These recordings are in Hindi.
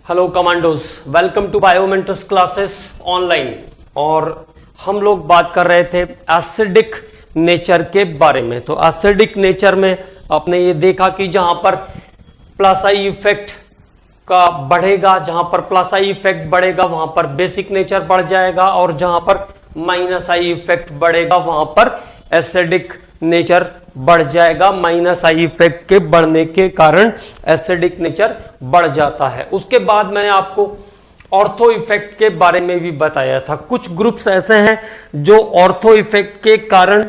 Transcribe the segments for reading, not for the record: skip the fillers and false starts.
Hello commandos, welcome to biometrics classes online. और हम लोग बात कर रहे थे एसिडिक नेचर के बारे में। तो एसिडिक नेचर में आपने ये देखा कि जहां पर प्लस आई इफेक्ट का बढ़ेगा, जहां पर प्लस आई इफेक्ट बढ़ेगा वहां पर बेसिक नेचर बढ़ जाएगा, और जहां पर माइनस आई इफेक्ट बढ़ेगा वहां पर एसिडिक नेचर बढ़ जाएगा। माइनस आई इफेक्ट के बढ़ने के कारण एसिडिक नेचर बढ़ जाता है। उसके बाद मैंने आपको ऑर्थो इफेक्ट के बारे में भी बताया था। कुछ ग्रुप्स ऐसे हैं जो ऑर्थो इफेक्ट के कारण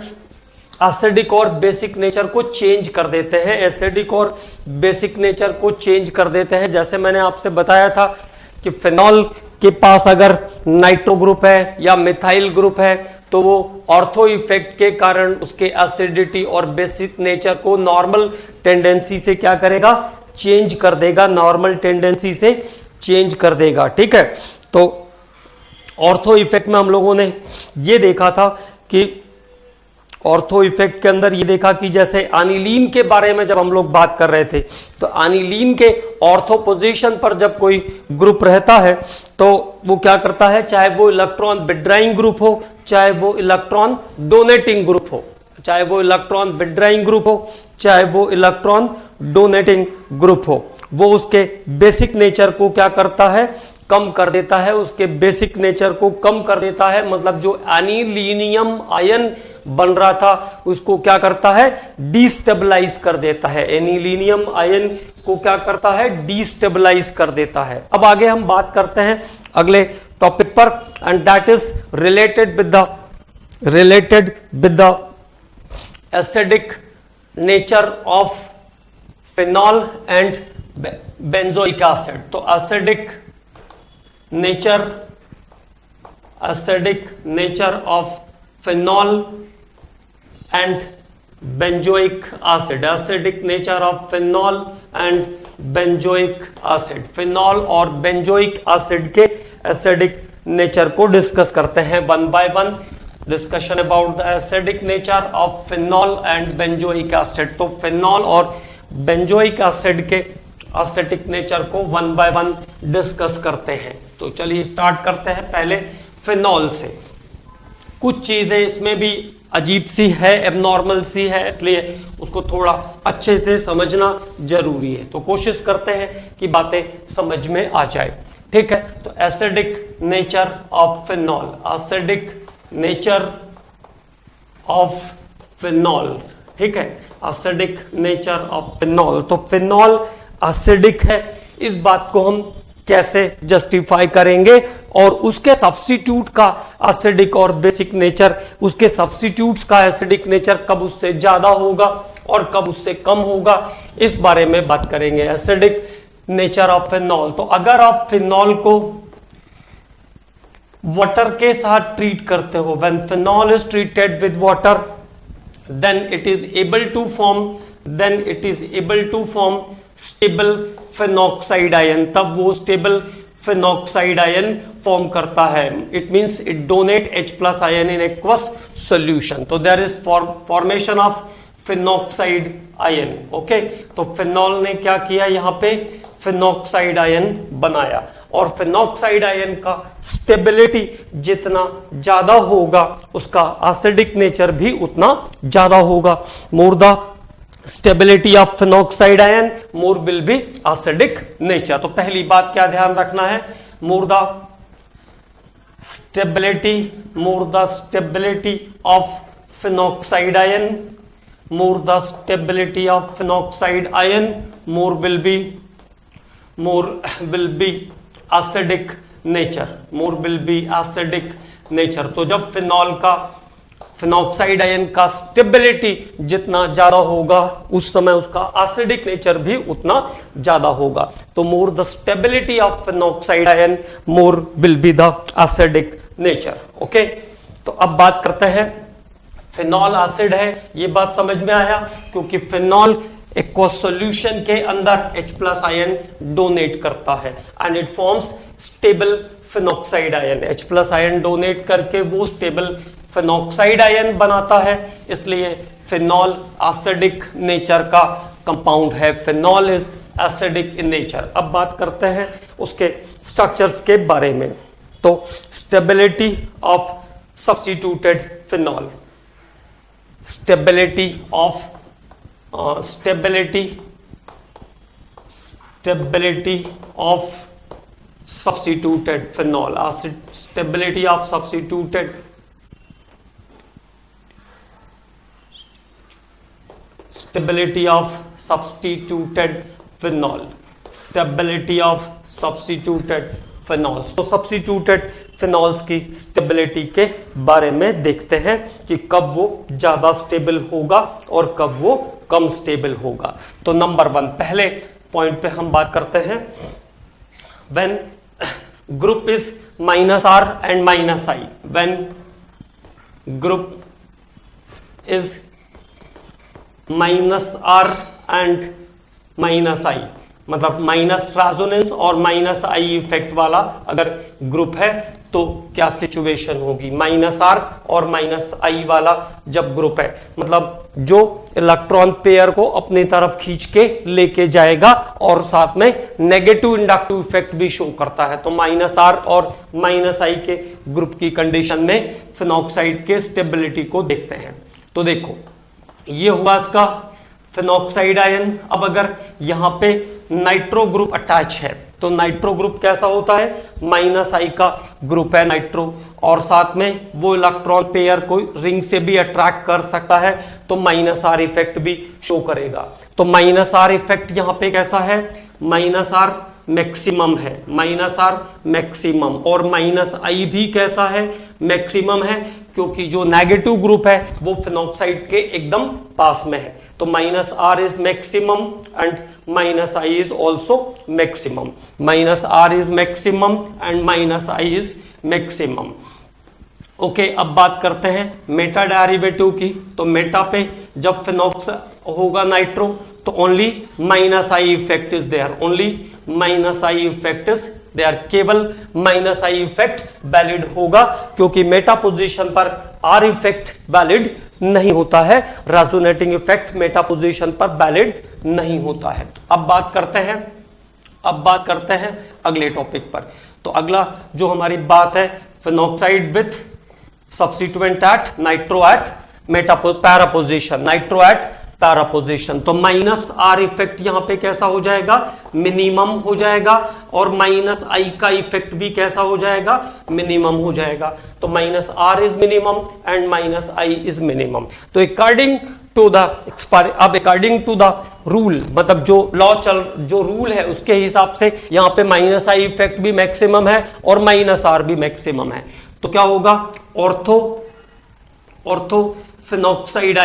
एसिडिक और बेसिक नेचर को चेंज कर देते हैं, एसिडिक और बेसिक नेचर को चेंज कर देते हैं। जैसे मैंने आपसे बताया था कि फिनॉल के पास अगर नाइट्रो ग्रुप है या मिथाइल ग्रुप है तो वो ऑर्थो इफेक्ट के कारण उसके एसिडिटी और बेसिक नेचर को नॉर्मल टेंडेंसी से क्या करेगा, चेंज कर देगा, नॉर्मल टेंडेंसी से चेंज कर देगा। ठीक है, तो ऑर्थो इफेक्ट में हम लोगों ने ये देखा था कि ऑर्थो इफेक्ट के अंदर ये देखा कि जैसे एनिलीन के बारे में जब हम लोग बात कर रहे थे तो एनिलीन के ऑर्थो पोजीशन पर जब कोई ग्रुप रहता है तो वो क्या करता है, चाहे वो इलेक्ट्रॉन विड्रॉइंग ग्रुप हो, चाहे वो इलेक्ट्रॉन डोनेटिंग ग्रुप हो, चाहे वो इलेक्ट्रॉन विड्रॉइंग ग्रुप हो, चाहे वो इलेक्ट्रॉन डोनेटिंग ग्रुप हो, वो उसके बेसिक नेचर को क्या करता है, कम कर देता है, उसके बेसिक नेचर को कम कर देता है। मतलब जो एनिलीनियम आयन बन रहा था उसको क्या करता है, डिस्टेबलाइज कर देता है। एनिलीनियम आयन को क्या करता है, डिस्टेबलाइज कर देता है। अब आगे हम बात करते हैं अगले टॉपिक पर, and that is related with the acidic nature of phenol and benzoic acid. तो acidic nature of phenol and benzoic acid, acidic nature of phenol and benzoic acid. Phenol और बेंजोइक एसिड के एसिडिक नेचर को डिस्कस करते हैं one by one. Discussion about the acidic nature of phenol and benzoic acid. तो फिनॉल और बेंजोइक एसिड के एसिडिक नेचर को वन बाय वन डिस्कस करते हैं। तो चलिए स्टार्ट करते हैं पहले फिनॉल से। कुछ चीजें इसमें भी अजीब सी है, एबनॉर्मल सी है, इसलिए उसको थोड़ा अच्छे से समझना जरूरी है। तो कोशिश करते हैं कि बातें समझ में आ जाए। ठीक है, तो acidic nature of phenol, acidic nature of phenol. ठीक है, एसिडिक नेचर ऑफ फिनॉल। तो फिनॉल एसिडिक है, इस बात को हम कैसे जस्टिफाई करेंगे, और उसके सब्स्टिट्यूट का एसिडिक और बेसिक नेचर, उसके सब्स्टिट्यूट्स का एसिडिक नेचर कब उससे ज्यादा होगा और कब उससे कम होगा, इस बारे में बात करेंगे। Acidic nature of phenol. तो अगर आप फिनॉल को वाटर के साथ ट्रीट करते हो, when phenol is treated with water then it is able to form stable phenoxide ion. तब वो स्टेबल फिनॉक्साइड आयन फॉर्म करता है। It means it donate H+ ion in aqueous solution. तो there is formation of phenoxide ion. Okay, तो फिनॉल ने क्या किया, यहां पे फिनॉक्साइड आयन बनाया, और फिनॉक्साइड आयन का स्टेबिलिटी जितना ज्यादा होगा उसका एसिडिक नेचर भी उतना ज्यादा होगा। मोर the stability of phenoxide ion more will be acidic nature. तो पहली बात क्या ध्यान रखना है, मोर the stability of phenoxide ion, more the stability of phenoxide ion more will be acidic nature, more will be acidic nature. तो जब फिनॉक्साइड आयन का स्टेबिलिटी जितना ज्यादा होगा उस समय उसका एसिडिक नेचर भी उतना ज्यादा होगा। तो मोर the stability of phenoxide ion more will be the acidic nature. Okay, तो अब बात करते हैं फिनॉल एसिड है, ये बात समझ में आया, क्योंकि फिनॉल एक्वस सॉल्यूशन के अंदर H+ आयन डोनेट करता है and it forms stable phenoxide ion. H+ ion donate करके वो स्टेबल फिनॉक्साइड आयन बनाता है, इसलिए फिनॉल एसिडिक नेचर का कंपाउंड है। Phenol is acidic in nature. अब बात करते हैं उसके स्ट्रक्चर्स के बारे में। तो stability of substituted phenol, stability of substituted phenol, stability of substituted phenol, stability of substituted phenols। तो substituted phenols की स्टेबिलिटी के बारे में देखते हैं कि कब वो ज्यादा स्टेबल होगा और कब वो कम स्टेबल होगा। तो नंबर 1 पहले पॉइंट पे हम बात करते हैं, when group is -R and -I, when group is -R and -I, मतलब माइनस रेजोनेंस और -I इफेक्ट वाला अगर ग्रुप है तो क्या सिचुएशन होगी। -R और -I वाला जब ग्रुप है, मतलब जो इलेक्ट्रॉन पेयर को अपनी तरफ खींच के लेके जाएगा और साथ में नेगेटिव इंडक्टिव इफेक्ट भी शो करता है। तो -R और -I के ग्रुप की कंडीशन में फिनॉक्साइड के स्टेबिलिटी को देखते हैं। तो देखो ये हुआ इसका फिनॉक्साइड आयन। अब अगर यहां पे नाइट्रो ग्रुप अटैच है तो नाइट्रो ग्रुप कैसा होता है, -I का ग्रुप है नाइट्रो, और साथ में वो इलेक्ट्रॉन पेयर को रिंग से भी अट्रैक्ट कर सकता है, तो -R इफेक्ट भी शो करेगा। तो -R इफेक्ट यहां पे कैसा है, -R मैक्सिमम है, -R मैक्सिमम, और -I भी कैसा है, मैक्सिमम है, क्योंकि जो नेगेटिव ग्रुप है वो फिनॉक्साइड के एकदम पास में है। तो -R is maximum and -I is also maximum, -R is maximum and -I is maximum। Okay, अब बात करते हैं मेटा डेरिवेटिव की। तो मेटा पे जब फिनॉक्स होगा नाइट्रो तो only -I effect is there, only -I effect is there, केवल -I इफेक्ट वैलिड होगा, क्योंकि मेटा पोजीशन पर R इफेक्ट वैलिड नहीं होता है, रेजोनेटिंग इफेक्ट मेटा पोजीशन पर वैलिड नहीं होता है। अब बात करते हैं अगले टॉपिक पर। तो अगला जो हमारी बात है, phenoxide with substituent at nitro at meta para position, nitro at para position. तो -R इफेक्ट यहां पे कैसा हो जाएगा, मिनिमम हो जाएगा, और -I का इफेक्ट भी कैसा हो जाएगा, मिनिमम हो जाएगा। तो -R is minimum and -I is minimum. तो अकॉर्डिंग टू द रूल, मतलब जो रूल है उसके हिसाब से यहाँ पे -I इफेक्ट भी मैक्सिमम है और -R भी मैक्सिमम है। तो क्या होगा, ortho phenoxide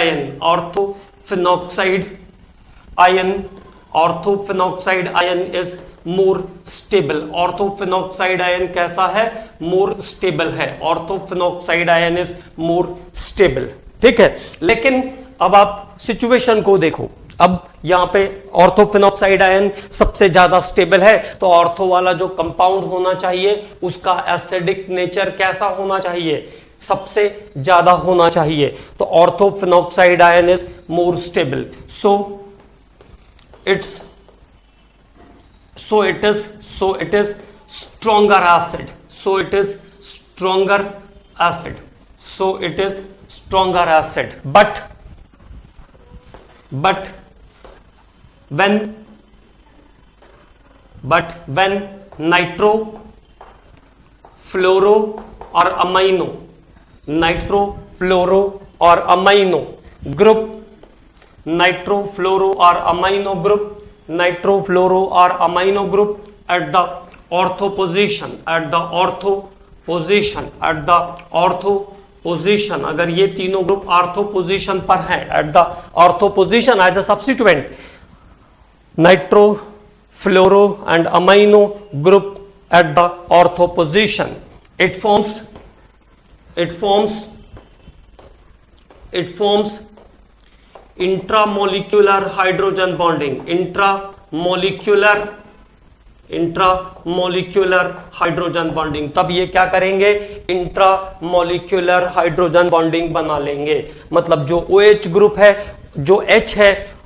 ion is more stable. Orthophenoxide ion कैसा है, मोर स्टेबल है। Orthophenoxide ion is more stable, ठीक है। लेकिन अब आप सिचुएशन को देखो, अब यहां पे ऑर्थोफिनॉक्साइड आयन सबसे ज्यादा स्टेबल है, तो ऑर्थो वाला जो कंपाउंड होना चाहिए उसका एसिडिक नेचर कैसा होना चाहिए, सबसे ज्यादा होना चाहिए। तो orthophenoxide ion is more stable, so it is stronger acid, but when nitro fluoro और अमाइनो, ग्रुप नाइट्रोफ्लोरो और amino group at the ortho position, अगर ये तीनों ग्रुप ऑर्थो पोजीशन पर हैं, at the ortho position as a substituent, nitrofluoro and amino group at the ortho position, it forms intramolecular hydrogen bonding, intramolecular hydrogen bonding. तब ये क्या करेंगे, इंट्रामोलिक्यूलर हाइड्रोजन बॉन्डिंग बना लेंगे। मतलब जो OH ग्रुप है, जो H है,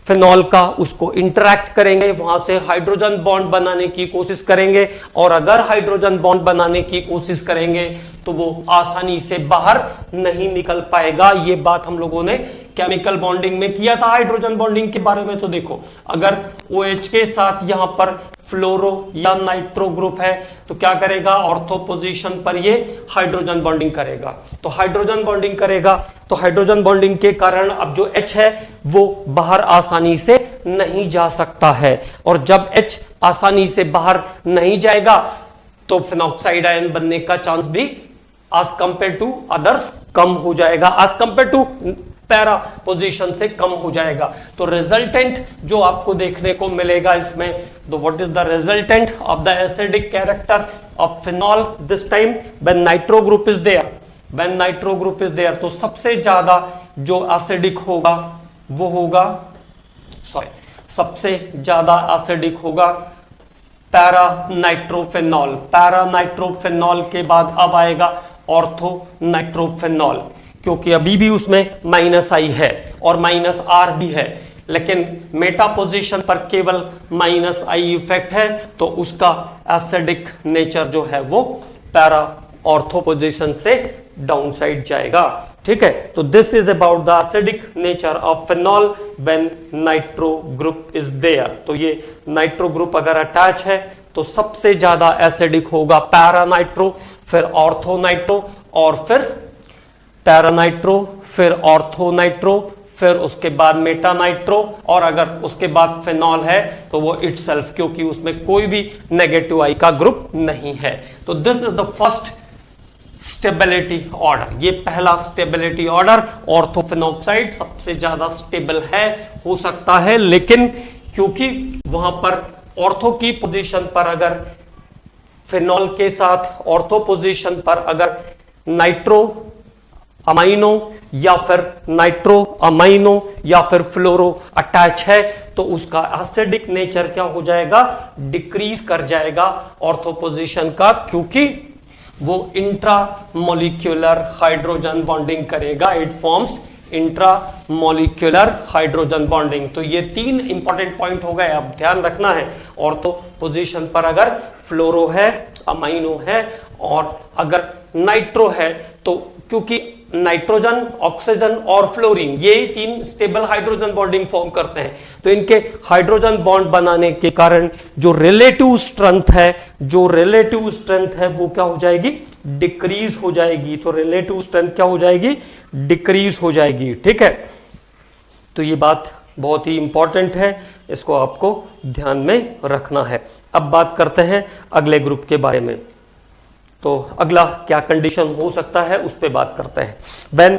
फिनॉल का उसको इंटरैक्ट करेंगे, वहां से हाइड्रोजन बॉन्ड बनाने की कोशिश करेंगे, और अगर हाइड्रोजन बॉन्ड बनाने की कोशिश करेंगे तो वो आसानी से बाहर नहीं निकल पाएगा। ये बात हम लोगों ने केमिकल बॉन्डिंग में किया था हाइड्रोजन बॉन्डिंग के बारे में। तो देखो, अगर OH के साथ यहां पर फ्लोरो या नाइट्रो ग्रुप है तो क्या करेगा, ऑर्थो पोजीशन पर ये हाइड्रोजन बॉन्डिंग करेगा। तो हाइड्रोजन बॉन्डिंग करेगा तो हाइड्रोजन बॉन्डिंग के कारण अब जो H है वो बाहर आसानी से नहीं जा सकता है, और जब H आसानी से बाहर नहीं जाएगा तो फिनॉक्साइड आयन बनने का चांस भी एज कंपेयर टू अदर्स कम हो जाएगा, as compare to para position से कम हो जाएगा। तो रिजल्टेंट जो आपको देखने को मिलेगा इसमें, तो what is the resultant of the acidic character of phenol this time when nitro group is there, when nitro group is there, तो सबसे ज्यादा जो एसिडिक होगा वो होगा, सबसे ज्यादा एसिडिक होगा पैरा नाइट्रोफेनॉल। पैरा नाइट्रोफेनॉल के बाद अब आएगा ऑर्थो नाइट्रोफेनॉल, क्योंकि अभी भी उसमें -I है और -R भी है, लेकिन मेटा पोजीशन पर केवल -I इफेक्ट है, तो उसका एसिडिक नेचर जो है वो पैरा ऑर्थो पोजीशन से डाउन साइड जाएगा। ठीक है, तो this is about the acidic nature of phenol when nitro group is there. तो ये नाइट्रो ग्रुप अगर अटैच है तो सबसे ज्यादा एसिडिक होगा पैरा नाइट्रो, फिर ऑर्थो नाइट्रो, और फिर पैरा नाइट्रो, फिर ऑर्थो नाइट्रो, फिर उसके बाद मेटा नाइट्रो, और अगर उसके बाद फिनॉल है तो वो इटसेल्फ, क्योंकि उसमें कोई भी नेगेटिव आई का ग्रुप नहीं है। तो this is the first stability order, ये पहला स्टेबिलिटी ऑर्डर। ऑर्थोफिनॉक्साइड सबसे ज्यादा स्टेबल है, हो सकता है, लेकिन क्योंकि वहां पर ऑर्थो की पोजीशन पर अगर फिनॉल के साथ ऑर्थो पोजीशन पर अगर नाइट्रो अमाइनो या फिर नाइट्रो अमाइनो या फिर फ्लोरो अटैच है तो उसका एसिडिक नेचर क्या हो जाएगा, डिक्रीज कर जाएगा ऑर्थो पोजीशन का, क्योंकि वो इंट्रा मॉलिक्यूलर हाइड्रोजन बॉन्डिंग करेगा, it forms intra molecular hydrogen bonding. तो ये 3 इंपॉर्टेंट पॉइंट हो गए, अब ध्यान रखना है। ऑर्थो पोजीशन पर अगर फ्लोरो है, अमाइनो है, और अगर नाइट्रो है, तो क्योंकि नाइट्रोजन, ऑक्सीजन और फ्लोरीन ये 3 स्टेबल हाइड्रोजन बॉन्डिंग फॉर्म करते हैं, तो इनके हाइड्रोजन बॉन्ड बनाने के कारण जो रिलेटिव स्ट्रेंथ है, जो रिलेटिव स्ट्रेंथ है वो क्या हो जाएगी, डिक्रीज हो जाएगी। तो रिलेटिव स्ट्रेंथ क्या हो जाएगी, डिक्रीज हो जाएगी। ठीक है, तो ये बात बहुत ही इंपॉर्टेंट है, इसको आपको ध्यान में रखना है। अब बात करते हैं अगले ग्रुप के बारे में। तो अगला क्या कंडीशन हो सकता है उस पे बात करते हैं। When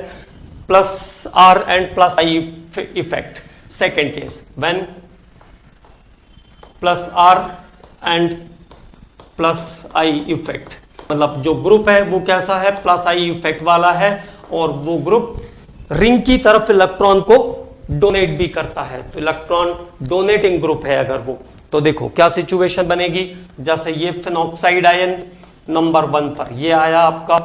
+R and +I effect, second case, when +R and +I effect, मतलब जो ग्रुप है वो कैसा है, +I इफेक्ट वाला है, और वो ग्रुप रिंग की तरफ इलेक्ट्रॉन को डोनेट भी करता है, तो इलेक्ट्रॉन डोनेटिंग ग्रुप है अगर वो, तो देखो क्या सिचुएशन बनेगी। जैसे ये फिनॉक्साइड आयन नंबर 1 पर ये आया आपका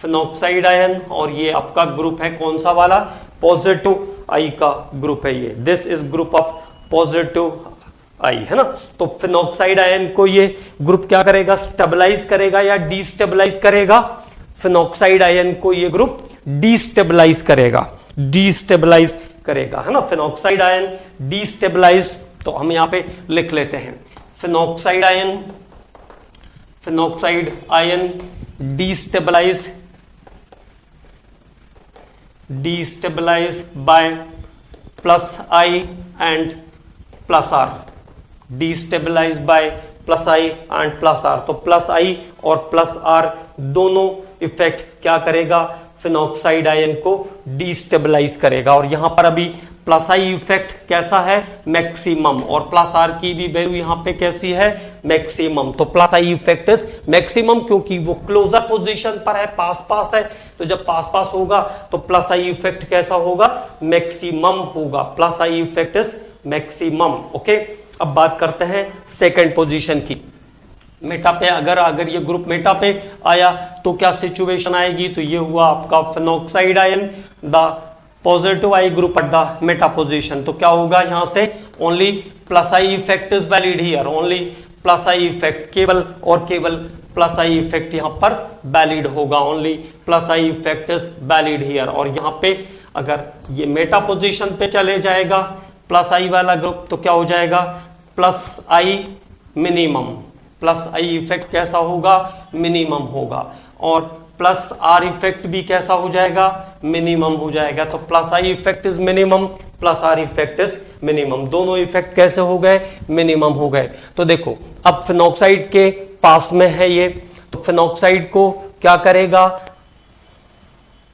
फिनॉक्साइड आयन, और ये आपका ग्रुप है कौन सा वाला, पॉजिटिव आई का ग्रुप है ये, this is group of positive I, है ना। तो फिनॉक्साइड आयन को ये ग्रुप क्या करेगा, स्टेबलाइज करेगा या डिस्टेबलाइज करेगा, फिनॉक्साइड आयन को ये ग्रुप डिस्टेबलाइज करेगा, डिस्टेबलाइज करेगा, है ना। फिनॉक्साइड आयन डिस्टेबलाइज, तो हम यहां पे लिख लेते हैं phenoxide ion, phenoxide ion destabilise by +I and +R, destabilise by +I and +R। तो +I और +R दोनों इफेक्ट क्या करेगा, फिनॉक्साइड आयन को डिस्टेबलाइज करेगा। और यहां पर अभी +I इफेक्ट कैसा है, मैक्सिमम, और +R की भी वैल्यू यहां पे कैसी है, मैक्सिमम। तो +I इफेक्ट इज मैक्सिमम, क्योंकि वो क्लोजर पोजीशन पर है, पास पास है, तो जब पास पास होगा तो +I इफेक्ट कैसा होगा, मैक्सिमम होगा, +I effect is maximum. Okay, अब बात करते हैं सेकेंड पोजीशन की। मेटा पे अगर ये ग्रुप मेटा पे आया तो क्या सिचुएशन आएगी, तो ये हुआ आपका phenoxide ion, the positive I group at the Meta position, तो क्या होगा यहां से only plus I effect is valid here, only plus I effect, केवल और केवल प्लस आई इफेक्ट यहां पर वैलिड होगा, only plus I effect is valid here. और यहां पे अगर ये मेटा पोजीशन पे चले जाएगा प्लस आई वाला ग्रुप तो क्या हो जाएगा plus I minimum, plus I effect कैसा होगा मिनिमम होगा, और प्लस आर इफेक्ट भी कैसा हो जाएगा मिनिमम हो जाएगा। तो plus I effect is minimum, plus are effect is minimum, दोनों इफेक्ट कैसे हो गए मिनिमम हो गए। तो देखो अब फिनॉक्साइड के पास में है ये, तो फिनॉक्साइड को क्या करेगा,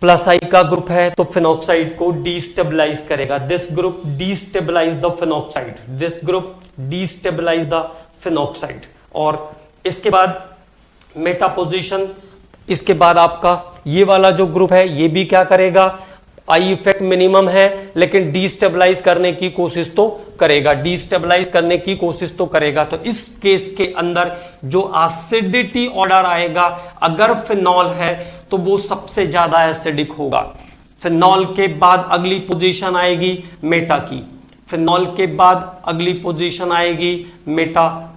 प्लस आई का ग्रुप है तो फिनॉक्साइड को डीस्टेबलाइज करेगा, this group destabilise the phenoxide, this group destabilise the phenoxide. और इसके बाद मेटा पोजीशन, इसके बाद आपका ये वाला जो ग्रुप है ये भी क्या करेगा, आई इफेक्ट मिनिमम है लेकिन डीस्टेबलाइज करने की कोशिश तो करेगा, डीस्टेबलाइज करने की कोशिश तो करेगा। तो इस केस के अंदर जो एसिडिटी ऑर्डर आएगा, अगर फिनॉल है तो वो सबसे ज्यादा एसिडिक होगा। फिनॉल के बाद अगली पोजीशन आएगी मेटा की, फिनॉल के बाद अगली पोजीशन आएगी मेटा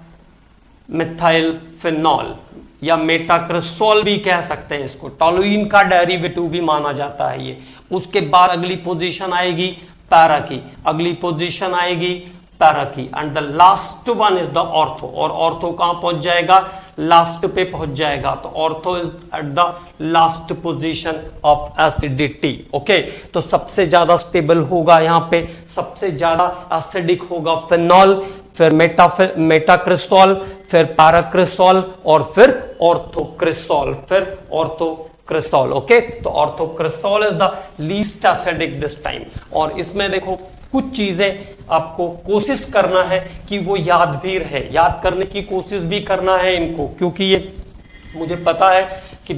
मिथाइल फिनॉल या मेटाक्रिसोल भी कह सकते हैं इसको, टॉलुइन का डेरिवेटिव भी माना जाता है ये। उसके बाद अगली पोजीशन आएगी पैरा की, अगली पोजीशन आएगी पैरा की, and the last one is the ortho. और ऑर्थो कहां पहुंच जाएगा, लास्ट पे पहुंच जाएगा, तो ortho is at the last position of acidity. Okay, तो सबसे ज्यादा स्टेबल होगा यहां पे, सबसे ज्यादा एसिडिक होगा फिनॉल, फिर मेटाक्रिसोल, फिर पैराक्रिसोल और फिर ऑर्थोक्रिसोल, फिर ऑर्थोक्रिसोल। ओके, तो orthocresol is the least acidic this time. और इसमें देखो कुछ चीजें आपको कोशिश करना है कि वो याद भी रहे, याद करने की कोशिश भी करना है इनको, क्योंकि ये मुझे पता है कि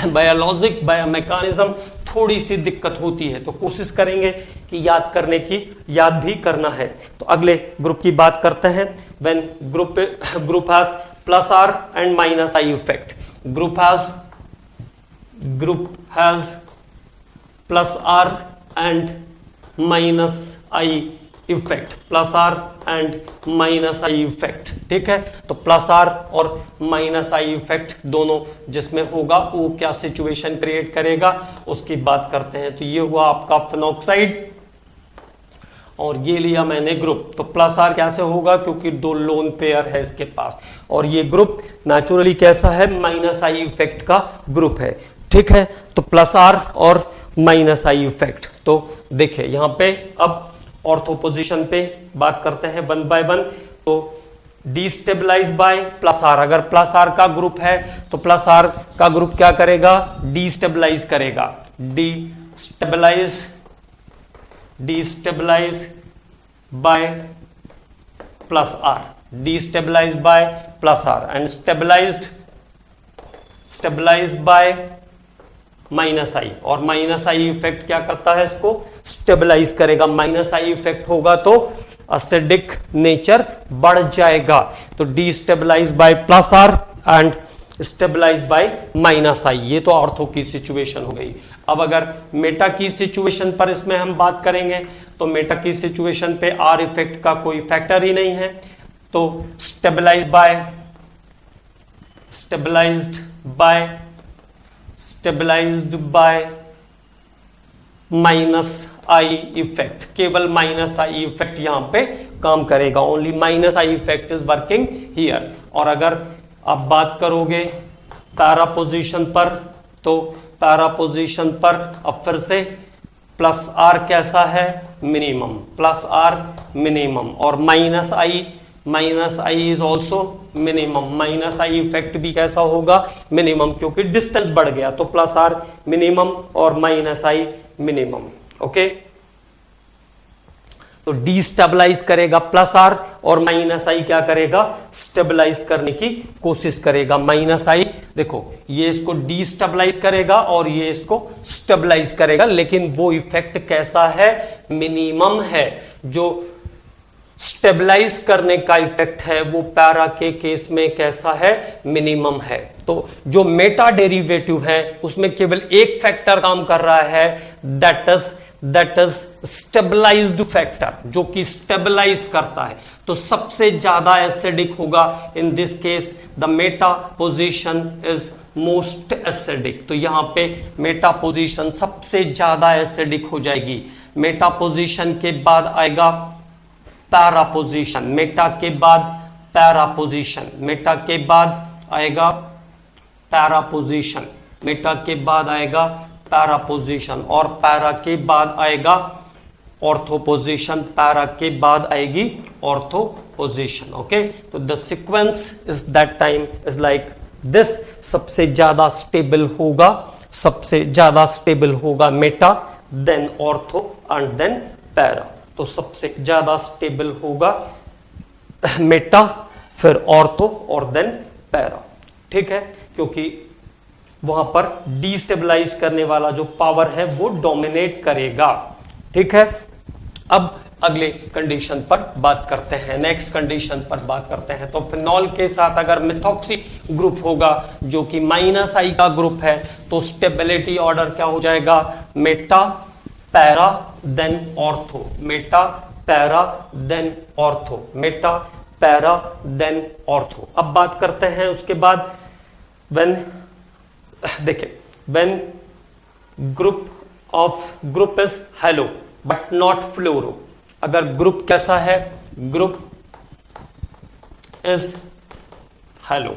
बायोलॉजिक बायोमैकेनिज्म थोड़ी सी दिक्कत होती है, तो कोशिश करेंगे कि याद करने की, याद भी करना है। तो अगले ग्रुप की बात करते हैं, when group has plus R and minus I effect, group has plus R and minus I effect, plus R and minus I effect, ठीक है। तो प्लस आर और माइनस आई इफेक्ट दोनों जिसमें होगा वो क्या सिचुएशन क्रिएट करेगा उसकी बात करते हैं। तो ये हुआ आपका फिनॉक्साइड और ये लिया मैंने ग्रुप। तो प्लस आर कैसे होगा, क्योंकि दो लोन पेयर है इसके पास, और ये ग्रुप नेचुरली कैसा है, माइनस आई इफेक्ट का ग्रुप है, ठीक है। तो प्लस आर और माइनस आई इफेक्ट। तो देखिए यहां पे अब ऑर्थो पोजीशन पे बात करते हैं वन बाय वन। तो डीस्टेबलाइज बाय प्लस आर, अगर प्लस आर का ग्रुप है तो प्लस आर का ग्रुप क्या करेगा, डीस्टेबलाइज करेगा, destabilize by plus R, destabilize by plus R and stabilized by minus I. और माइनस आई इफेक्ट क्या करता है, इसको स्टेबलाइज करेगा। माइनस आई इफेक्ट होगा तो एसिडिक नेचर बढ़ जाएगा। तो destabilize by plus R and stabilize by minus I, ये तो ऑर्थो की सिचुएशन हो गई। अब अगर मेटा की सिचुएशन पर इसमें हम बात करेंगे तो मेटा की सिचुएशन पे आर इफेक्ट का कोई फैक्टर ही नहीं है, तो stabilised by minus I effect, केवल माइनस आई इफेक्ट यहां पे काम करेगा, only minus I effect is working here. और अगर आप बात करोगे पैरा पोजीशन पर, तो पैरा पोजीशन पर अब फिर से प्लस आर कैसा है, मिनिमम, प्लस आर मिनिमम, और minus I is also minimum, minus I effect भी कैसा होगा, मिनिमम, क्योंकि डिस्टेंस बढ़ गया। तो प्लस आर मिनिमम और माइनस आई मिनिमम। ओके, तो डीस्टेबलाइज करेगा प्लस आर और माइनस आई क्या करेगा, स्टेबलाइज करने की कोशिश करेगा। माइनस आई देखो ये इसको डीस्टेबलाइज करेगा और ये इसको स्टेबलाइज करेगा, लेकिन वो इफेक्ट कैसा है, मिनिमम है। जो स्टेबलाइज करने का इफेक्ट है वो पैरा के केस में कैसा है, मिनिमम है। तो जो मेटा डेरिवेटिव है उसमें केवल एक फैक्टर काम कर रहा है, दैट इज स्टेबलाइज्ड फैक्टर, जो कि स्टेबलाइज करता है। तो सबसे ज्यादा एसिडिक होगा in this case, the Meta position is most acidic. तो यहां पे मेटा पोजीशन सबसे ज्यादा एसिडिक हो जाएगी। मेटा पोजीशन के बाद आएगा पैरा पोजीशन, मेटा के बाद पैरा पोजीशन, मेटा के बाद आएगा पैरा पोजीशन, मेटा के बाद आएगा पैरा पोजीशन, और पैरा के बाद आएगा ऑर्थो पोजीशन, पैरा के बाद आएगी ऑर्थो पोजीशन। ओके, तो the sequence is that time is like this. सबसे ज्यादा स्टेबल होगा, सबसे ज्यादा स्टेबल होगा meta, then ortho and then para. तो सबसे ज्यादा स्टेबल होगा मेटा, फिर ऑर्थो और देन पैरा। ठीक है, क्योंकि वहां पर डिस्टेबलाइज करने वाला जो पावर है वो डोमिनेट करेगा। ठीक है, अब अगले कंडीशन पर बात करते हैं, नेक्स्ट कंडीशन पर बात करते हैं। तो फिनॉल के साथ अगर मिथॉक्सी ग्रुप होगा जो कि -I का ग्रुप है, तो स्टेबिलिटी ऑर्डर क्या हो जाएगा, meta para then ortho, meta para then ortho, meta para then ortho. अब बात करते हैं उसके बाद व्हेन, देखिए when group is halo but not fluoro. अगर ग्रुप कैसा है, ग्रुप इज हेलो,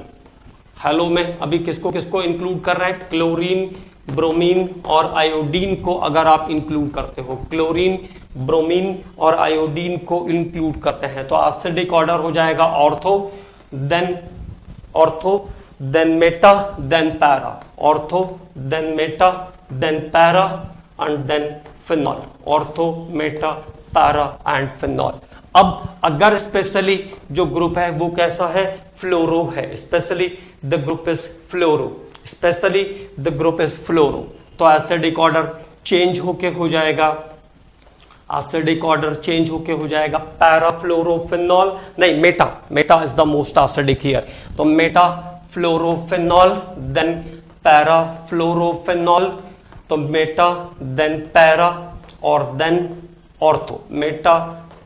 हेलो में अभी किसको किसको इंक्लूड कर रहा है, क्लोरीन, ब्रोमीन और आयोडीन को अगर आप इंक्लूड करते हो, क्लोरीन, ब्रोमीन और आयोडीन को इंक्लूड करते हैं, तो एसिडिक ऑर्डर हो जाएगा ortho then meta then para, ortho then meta then para and then phenol, ortho meta para and phenol. अब अगर स्पेशली जो ग्रुप है वो कैसा है, फ्लोरो है, specially the group is fluoro, specially the group is fluoro, तो एसिडिक ऑर्डर चेंज होके हो जाएगा, एसिडिक ऑर्डर चेंज होके हो जाएगा पैराफ्लोरोफिनॉल, नहीं meta is the most acidic here, तो मेटा फ्लोरोफिनॉल देन पैराफ्लोरोफिनॉल, तो मेटा देन पैरा और then ortho, meta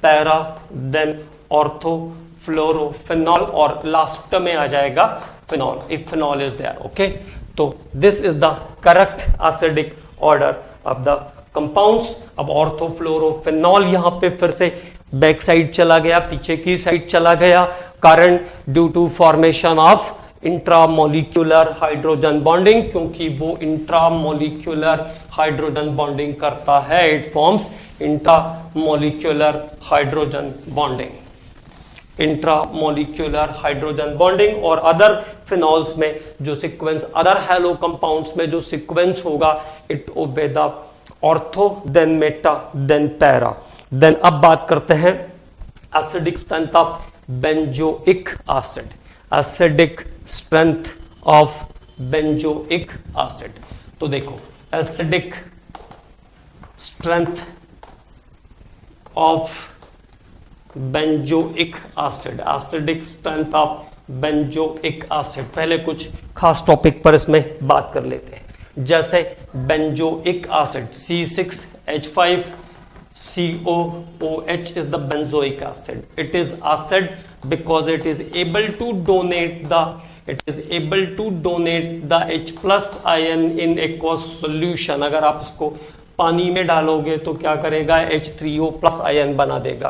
para then ortho fluorophenol, और लास्ट में आ जाएगा phenol if phenol is there. Okay, तो this is the correct acidic order of the compounds. अब ऑर्थोफ्लोरोफिनॉल यहां पे फिर से बैक साइड चला गया, पीछे की साइड चला गया, कारण due to formation of intramolecular hydrogen bonding, क्योंकि वो इंट्रामोलिक्यूलर हाइड्रोजन बॉन्डिंग करता है, it forms intramolecular hydrogen bonding, intramolecular hydrogen bonding. और अदर फिनॉल्स में जो सीक्वेंस, अदर हेलो कंपाउंड्स में जो सीक्वेंस होगा, it obey the ortho then meta then para. Then अब बात करते हैं acidic strength of benzoic acid, acidic strength of benzoic acid. तो देखो acidic strength of benzoic acid, acidic strength of benzoic acid. पहले कुछ खास टॉपिक पर इसमें बात कर लेते हैं, जैसे benzoic acid C6H5COOH is the benzoic acid. It is acid because it is able to donate the H plus ion in aqueous solution. अगर आप इसको पानी में डालोगे तो क्या करेगा, H3O plus आयन बना देगा,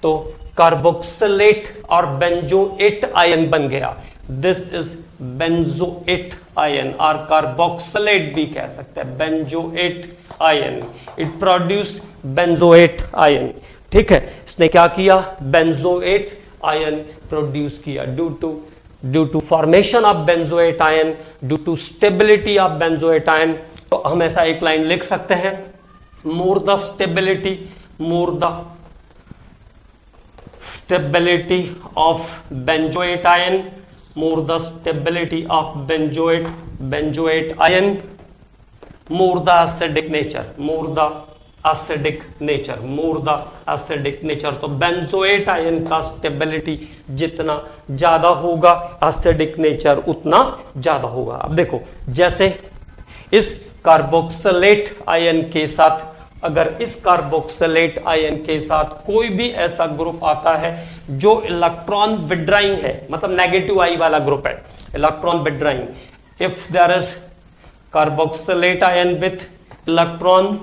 तो कार्बोक्सिलेट और बेंजोएट आयन बन गया। दिस इज बेंजोएट आयन, और कार्बोक्सिलेट भी कह सकते हैं, benzoate ion, it produce benzoate ion. ठीक है, इसने क्या किया, बेंजोएट आयन प्रोड्यूस किया। Due to formation of benzoate ion, due to stability of benzoate ion, तो हम ऐसा एक लाइन लिख सकते हैं, more the stability of benzoate ion, more the stability of benzoate ion, more the acidic nature, more the acidic nature, more the acidic nature. तो बेंजोएट आयन का स्टेबिलिटी जितना ज्यादा होगा, एसिडिक नेचर उतना ज्यादा होगा। अब देखो, जैसे इस कार्बोक्सिलेट आयन के साथ, अगर इस कार्बोक्सिलेट आयन के साथ कोई भी ऐसा ग्रुप आता है जो इलेक्ट्रॉन विड्राइंग है, मतलब नेगेटिव आई वाला ग्रुप है, electron withdrawing, if there is carboxylate ion with electron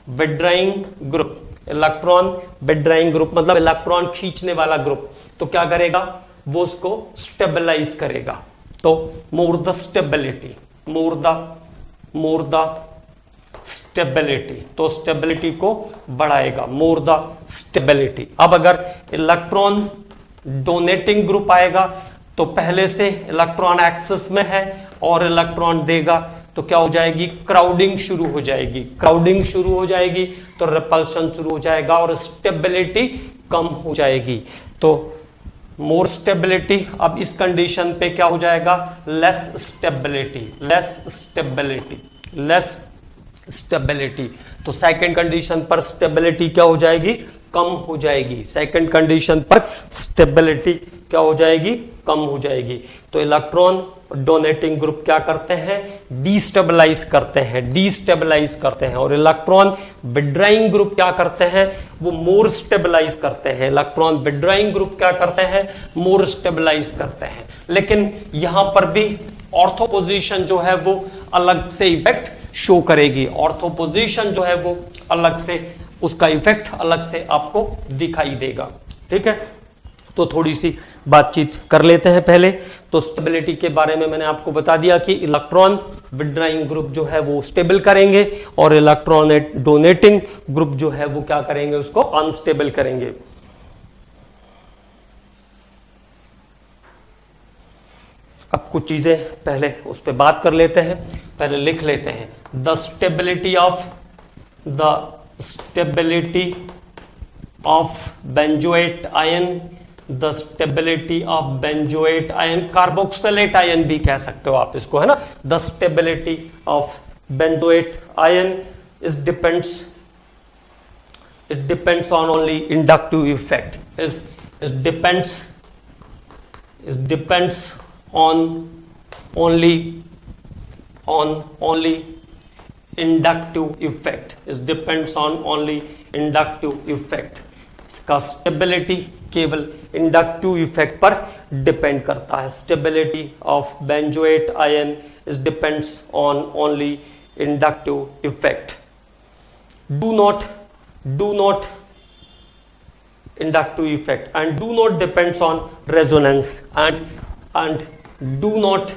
withdrawing group, electron withdrawing group मतलब इलेक्ट्रॉन खींचने वाला ग्रुप, तो क्या करेगा, वो उसको स्टेबलाइज करेगा। तो मोर the stability, more the stability, तो स्टेबिलिटी को बढ़ाएगा, मोर द स्टेबिलिटी। अब अगर इलेक्ट्रॉन डोनेटिंग ग्रुप आएगा तो पहले से इलेक्ट्रॉन एक्सेस में है और इलेक्ट्रॉन देगा, तो क्या हो जाएगी, क्राउडिंग शुरू हो जाएगी, क्राउडिंग शुरू हो जाएगी तो रिपल्शन शुरू हो जाएगा और स्टेबिलिटी कम हो जाएगी। तो मोर स्टेबिलिटी, अब इस कंडीशन पे क्या हो जाएगा, less stability, less stability, less stability. तो सेकंड कंडीशन पर स्टेबिलिटी क्या हो जाएगी, कम हो जाएगी, सेकंड कंडीशन पर स्टेबिलिटी क्या हो जाएगी, कम हो जाएगी। तो इलेक्ट्रॉन डोनेटिंग ग्रुप क्या करते हैं, डीस्टेबलाइज करते हैं, डीस्टेबलाइज करते हैं, और इलेक्ट्रॉन विड्राइंग ग्रुप क्या करते हैं, वो मोर स्टेबलाइज करते हैं। इलेक्ट्रॉन विड्राइंग ग्रुप क्या करते हैं, मोर स्टेबलाइज करते हैं। लेकिन यहां पर भी ऑर्थोपोजिशन जो है वो अलग से इफेक्ट शो करेगी, ऑर्थोपोजिशन जो है वो अलग से, उसका इफेक्ट अलग से आपको दिखाई देगा। ठीक है, तो थोड़ी सी बातचीत कर लेते हैं पहले। तो स्टेबिलिटी के बारे में मैंने आपको बता दिया कि इलेक्ट्रॉन विड्राइंग ग्रुप जो है वो स्टेबल करेंगे और इलेक्ट्रॉन डोनेटिंग ग्रुप जो है वो क्या करेंगे, उसको अनस्टेबल करेंगे। अब कुछ चीजें पहले उस पर बात कर लेते हैं, पहले लिख लेते हैं। The stability of benzoate ion, the stability of benzoate ion, carboxylate ion भी कह सकते हो आप इसको, है ना। The stability of benzoate ion is depends on only inductive effect, is depends on only inductive effect, it depends on only inductive effect। इसका स्टेबिलिटी केवल इंडक्टिव इफेक्ट पर डिपेंड करता है। Stability of benzoate ion is depends on only inductive effect. Do not inductive effect and do not depends on resonance and do not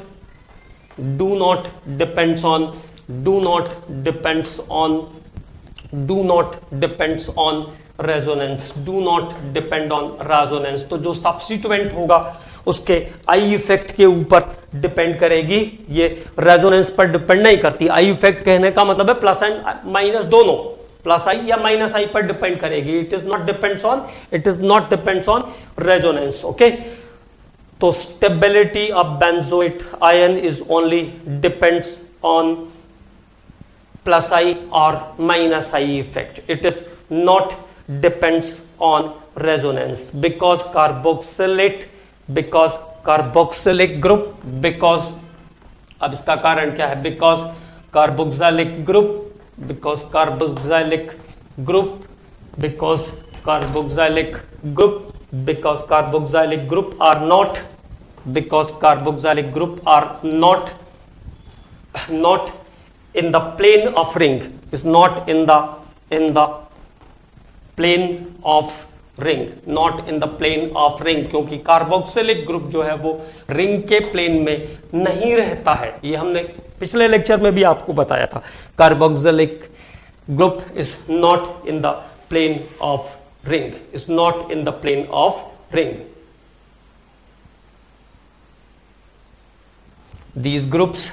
depends on resonance, do not depend on resonance। तो जो सब्स्टिट्यूएंट होगा उसके आई इफेक्ट के ऊपर डिपेंड करेगी, ये रेजोनेंस पर डिपेंड नहीं करती। आई इफेक्ट कहने का मतलब है प्लस एंड माइनस दोनों, प्लस आई या माइनस आई पर डिपेंड करेगी। It is not depends on resonance. Okay, तो stability of benzoate ion is only depends on plus I और minus I effect. It is not depends on resonance because carboxylic group, because अब इसका कारण क्या है, because carboxylic group are not in the plane of ring, is not in the plane of ring, not in the plane of ring, क्योंकि कार्बोक्सिलिक ग्रुप जो है वो रिंग के प्लेन में नहीं रहता है। ये हमने पिछले लेक्चर में भी आपको बताया था। Carboxylic group is not in the plane of ring, is not in the plane of ring. These groups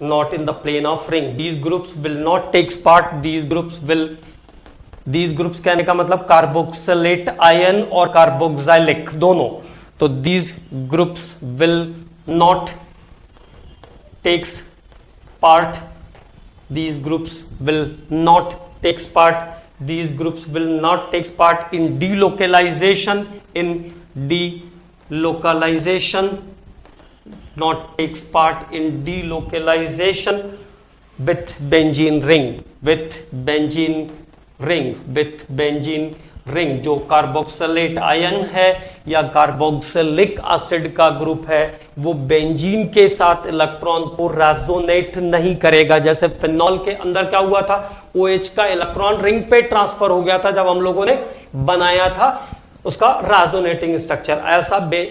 not in the plane of ring, these groups will not take part, these groups कहने का मतलब कार्बोक्सिलेट आयन और कार्बोक्सिलिक दोनों, तो these groups will not takes part, these groups will not takes part, these groups will not takes part in delocalization, in delocalization, not takes part in delocalization with benzene ring, with benzene ring, with benzene ring. जो कार्बोक्सिलेट आयन है या कार्बोक्सिलिक एसिड का ग्रुप है वो बेंजीन के साथ इलेक्ट्रॉन को रेजोनेट नहीं करेगा। जैसे फिनॉल के अंदर क्या हुआ था, OH का इलेक्ट्रॉन रिंग पे ट्रांसफर हो गया था जब हम लोगों ने बनाया था उसका रेजोनेटिंग स्ट्रक्चर।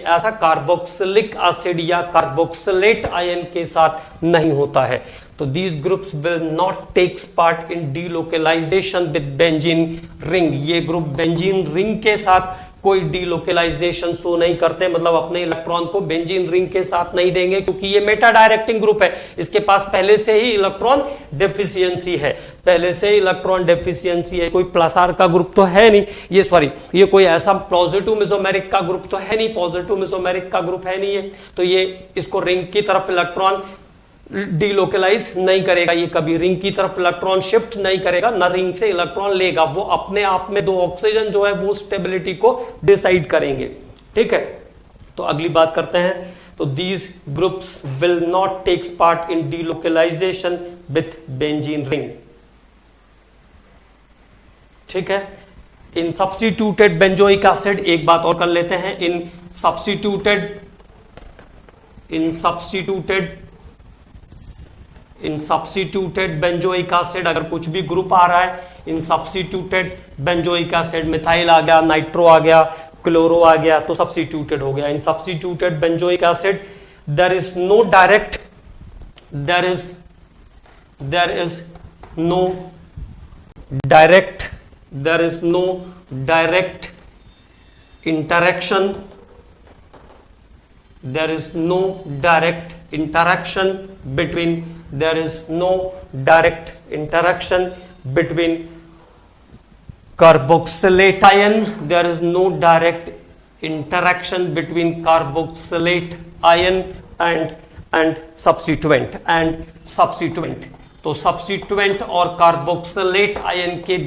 ऐसा कार्बोक्सिलिक एसिड या कार्बोक्सिलेट आयन के साथ नहीं होता है। तो these groups will not takes part in delocalization with benzene ring। ये ग्रुप बेंजीन रिंग के साथ कोई डीलोकलाइजेशन शो नहीं करते, मतलब अपने इलेक्ट्रॉन को बेंजीन रिंग के साथ नहीं देंगे, क्योंकि ये मेटा डायरेक्टिंग ग्रुप है। इसके पास पहले से ही इलेक्ट्रॉन डेफिशिएंसी है, पहले से ही इलेक्ट्रॉन डेफिशिएंसी है। कोई प्लस आर का ग्रुप तो है नहीं, ये कोई ऐसा पॉजिटिव मेसोमेरिक का ग्रुप तो है नहीं, पॉजिटिव मेसोमेरिक का ग्रुप है नहीं है। तो ये इसको रिंग की तरफ इलेक्ट्रॉन डीलोकलाइज नहीं करेगा, ये कभी रिंग की तरफ इलेक्ट्रॉन शिफ्ट नहीं करेगा, ना रिंग से इलेक्ट्रॉन लेगा। वो अपने आप में दो ऑक्सीजन जो है वो स्टेबिलिटी को डिसाइड करेंगे। ठीक है, तो अगली बात करते हैं। तो these groups will not takes part in delocalisation with benzene ring. ठीक है, इन सब्स्टिट्यूटेड बेंजोइक एसिड, एक बात और कर लेते हैं, इन सब्स्टिट्यूटेड बेंजोइक एसिड, अगर कुछ भी ग्रुप आ रहा है, इन सब्स्टिट्यूटेड बेंजोइक एसिड, मिथाइल आ गया, नाइट्रो आ गया, क्लोरो आ गया, तो सब्स्टिट्यूटेड हो गया। In substituted benzoic acid there is no direct interaction, there is no direct interaction between carboxylate ion, there is no direct interaction between carboxylate ion and substituent। तो substituent और carboxylate ion के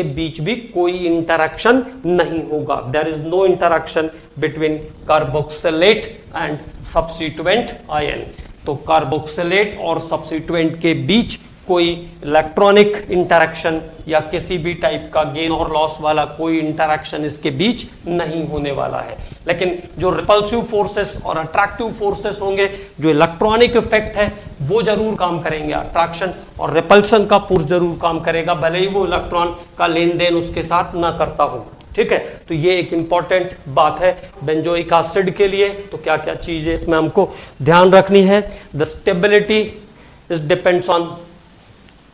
बीच भी कोई इंटरेक्शन नहीं होगा। There is no interaction between carboxylate and substituent ion. तो कार्बोक्सिलेट और सब्स्टिट्यूएंट के बीच कोई इलेक्ट्रॉनिक इंटरेक्शन या किसी भी टाइप का गेन और लॉस वाला कोई इंटरेक्शन इसके बीच नहीं होने वाला है। लेकिन जो रिपल्सिव फोर्सेस और अट्रैक्टिव फोर्सेस होंगे, जो इलेक्ट्रॉनिक इफेक्ट है वो जरूर काम करेंगे। अट्रैक्शन और रिपल्सन का फोर्स जरूर काम करेगा, भले ही वो इलेक्ट्रॉन का लेन देन उसके साथ ना करता हो। ठीक है, तो ये एक इंपॉर्टेंट बात है बेंजोइक एसिड के लिए। तो क्या क्या चीजें इसमें हमको ध्यान रखनी है। The stability is depends on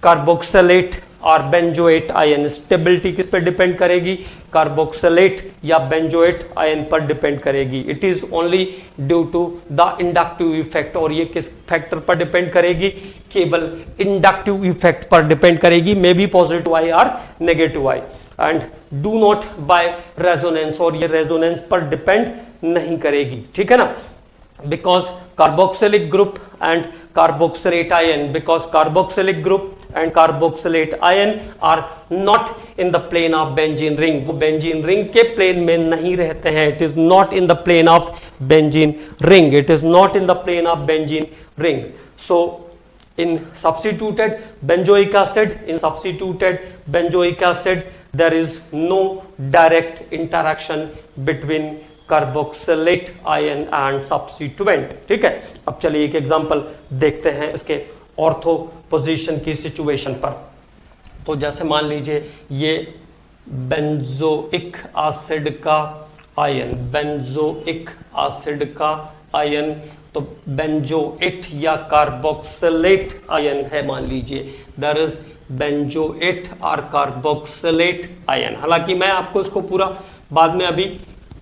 carboxylate और बेंजोएट आयन। स्टेबिलिटी किस पर डिपेंड करेगी? कार्बोक्सिलेट या बेंजोएट आयन पर डिपेंड करेगी। It is only due to the inductive effect. और ये किस फैक्टर पर डिपेंड करेगी? केवल इंडक्टिव इफेक्ट पर डिपेंड करेगी, मे बी पॉजिटिव आई और negative I, and do not by resonance. और ये रेजोनेंस पर डिपेंड नहीं करेगी। ठीक है ना, because carboxylic group and carboxylate ion, because carboxylic group and carboxylate ion are not in the plane of benzene ring। वो benzene ring के plane में नहीं रहते हैं। It is not in the plane of benzene ring, it is not in the plane of benzene ring। So in substituted benzoic acid there is no direct interaction between carboxylate ion and substituent. ठीक है, अब चलिए एक एग्जांपल देखते हैं इसके ऑर्थो पोजीशन की सिचुएशन पर। तो जैसे मान लीजिए ये बेंजोइक एसिड का आयन, तो बेंजोएट या कार्बोक्सिलेट आयन है मान लीजिए। देयर इज बेंजोएट और कार्बोक्सिलेट आयन। हालांकि मैं आपको इसको पूरा बाद में अभी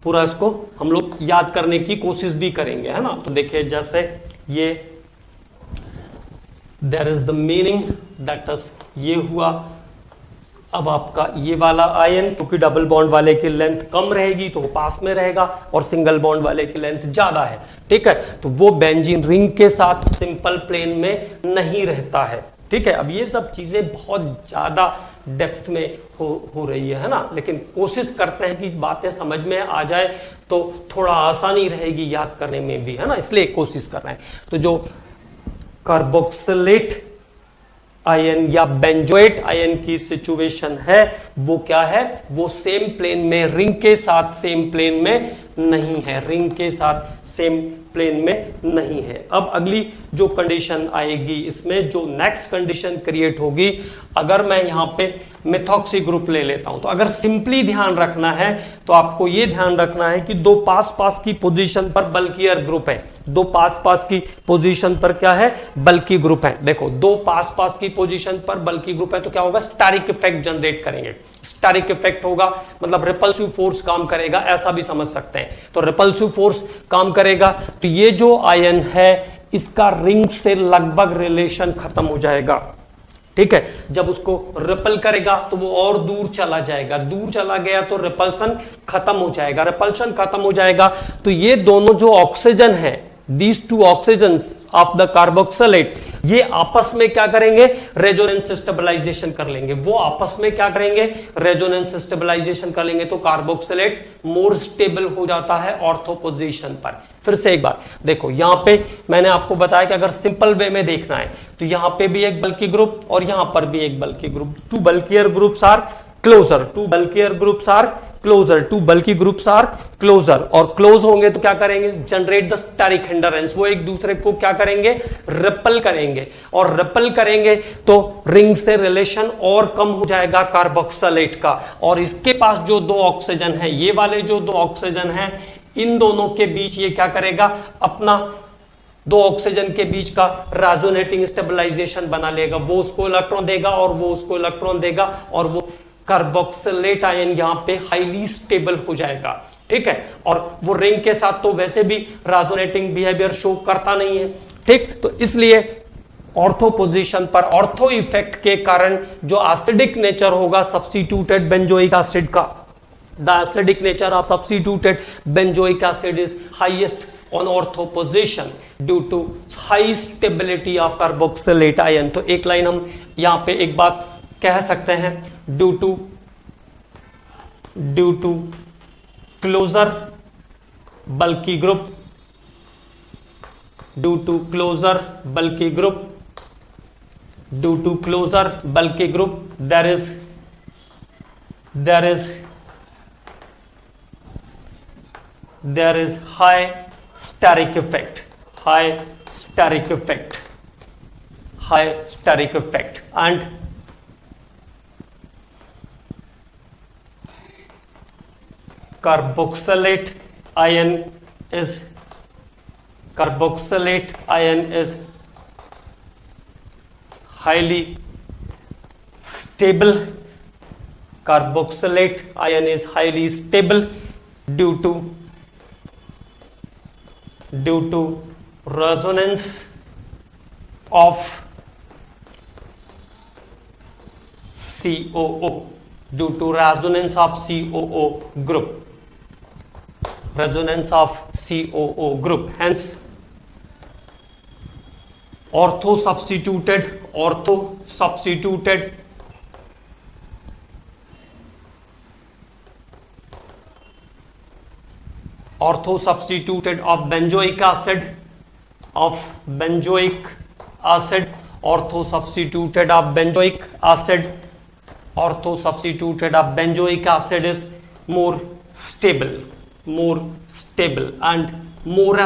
पूरा इसको हम लोग याद करने की कोशिश भी करेंगे, है ना। तो देखिए जैसे ये there is the meaning that is, ये हुआ अब आपका ये वाला आयन, क्योंकि डबल बॉन्ड वाले की लेंथ कम रहेगी तो वो पास में रहेगा और सिंगल बॉन्ड वाले की लेंथ ज्यादा है, ठीक है, तो वो बेंजीन रिंग के साथ सिंपल प्लेन में नहीं रहता है, ठीक है। अब ये सब चीजें बहुत ज्यादा डेप्थ में हो रही है ना, लेकिन कोशिश करते हैं कि बातें समझ में आ जाए तो थोड़ा आसानी रहेगी याद करने में भी, है ना, इसलिए कोशिश कर रहे हैं। तो जो कार्बोक्सिलेट आयन या बेंजोएट आयन की सिचुएशन है वो क्या है, वो सेम प्लेन में रिंग के साथ सेम प्लेन में नहीं है, रिंग के साथ सेम प्लेन में नहीं है। अब अगली जो कंडीशन आएगी इसमें, जो नेक्स्ट कंडीशन क्रिएट होगी, अगर मैं यहां पे मेथॉक्सी ग्रुप ले लेता हूं, तो अगर सिंपली ध्यान रखना है तो आपको यह ध्यान रखना है कि दो पास पास की पोजीशन पर बल्कियर ग्रुप है, दो पास पास की पोजीशन पर क्या है, बल्कि ग्रुप है। देखो दो पास पास की पोजीशन पर बल्कि ग्रुप है तो क्या होगा, स्टैरिक इफेक्ट जनरेट करेंगे, स्टैरिक इफेक्ट होगा मतलब रिपल्सिव फोर्स काम करेगा, ऐसा भी समझ सकते हैं। तो रिपल्सिव फोर्स काम करेगा तो ये जो आयन है इसका रिंग से लगभग रिलेशन खत्म हो जाएगा, ठीक है। जब उसको रिपल करेगा तो वो और दूर चला जाएगा, दूर चला गया तो रिपल्सन खत्म हो जाएगा, रिपल्शन खत्म हो जाएगा तो ये दोनों जो ऑक्सीजन है, these two oxygens of the carboxylate, ये आपस में क्या करेंगे, रेजोनेंस स्टेबलाइजेशन कर लेंगे, वो आपस में क्या करेंगे, रेजोनेंस स्टेबलाइजेशन कर लेंगे, तो कार्बोक्सिलेट मोर स्टेबल हो जाता है ऑर्थो पोजीशन पर। फिर से एक बार देखो, यहां पे मैंने आपको बताया कि अगर सिंपल वे में देखना है तो यहां पे भी एक बल्कि ग्रुप और यहां पर भी एक bulky group, two bulkier groups are closer, two bulkier groups are closer, two bulky groups are closer, और क्लोज होंगे तो क्या करेंगे, जनरेट द स्टेरिक हिंडरेंस, वो एक दूसरे को क्या करेंगे, रिपल करेंगे, और रिपल करेंगे तो रिंग से रिलेशन और कम हो जाएगा कार्बोक्सिलेट का, और इसके पास जो दो ऑक्सीजन है, ये वाले जो दो ऑक्सीजन है, इन दोनों के बीच ये क्या करेगा, अपना दो ऑक्सीजन के बीच का रेजोनेटिंग स्टेबलाइजेशन बना लेगा, वो उसको इलेक्ट्रॉन देगा और वो उसको इलेक्ट्रॉन देगा, और वो कार्बोक्सिलेट आयन यहां पे हाईली स्टेबल हो जाएगा, ठीक है। और वो रिंग के साथ तो वैसे भी रेजोनेटिंग बिहेवियर शो करता नहीं है, ठीक, तो इसलिए ऑर्थो पोजीशन पर ऑर्थो इफेक्ट के कारण जो एसिडिक नेचर होगा सब्स्टिट्यूटेड बेंजोइक एसिड का, the acidic nature of substituted benzoic acid is highest on ortho position due to high stability of carboxylate ion. तो एक लाइन हम यहां पे एक बात कह सकते हैं, ड्यू टू क्लोजर बल्कि ग्रुप, ड्यू टू क्लोजर बल्कि ग्रुप, ड्यू टू क्लोजर बल्कि group, there is high steric effect, high steric effect, high steric effect, and carboxylate ion is highly stable, carboxylate ion is highly stable due to resonance of COO, due to resonance of COO group, resonance of COO group, hence ortho substituted of benzoic acid, ortho substituted of benzoic acid is more stable and more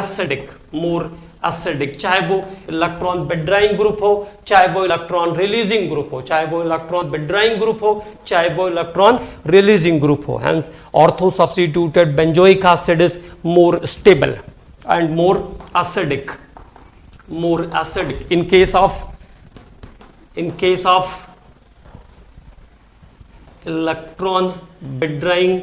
acidic, चाहे वो इलेक्ट्रॉन विड्रॉइंग ग्रुप हो, चाहे वो इलेक्ट्रॉन रिलीजिंग ग्रुप हो, चाहे वो इलेक्ट्रॉन विड्रॉइंग ग्रुप हो, चाहे वो इलेक्ट्रॉन रिलीजिंग ग्रुप हो, hence ortho substituted benzoic acid is more stable and more acidic in case of electron withdrawing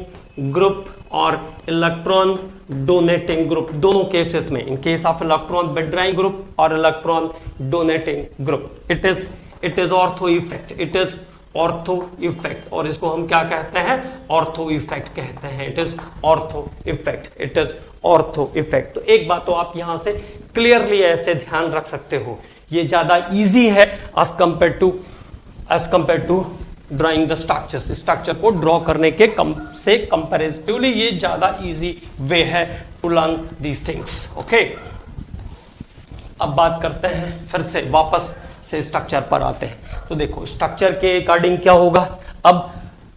group और इलेक्ट्रॉन डोनेटिंग ग्रुप, दोनों केसेस में, in case of electron withdrawing group और electron donating group, it is ortho effect, it is ortho effect, और इसको हम क्या कहते हैं, ऑर्थो इफेक्ट कहते हैं। It is ortho effect, it is ortho effect. तो एक बात तो आप यहां से क्लियरली ऐसे ध्यान रख सकते हो, ये ज्यादा इजी है as compare to drawing the structures. Structure को ड्रॉ करने के से कंपैरेटिवली ये ज्यादा इजी वे है to learn these things. Okay, अब बात करते हैं फिर से वापस से स्ट्रक्चर पर आते हैं। तो देखो स्ट्रक्चर के अकॉर्डिंग क्या होगा, अब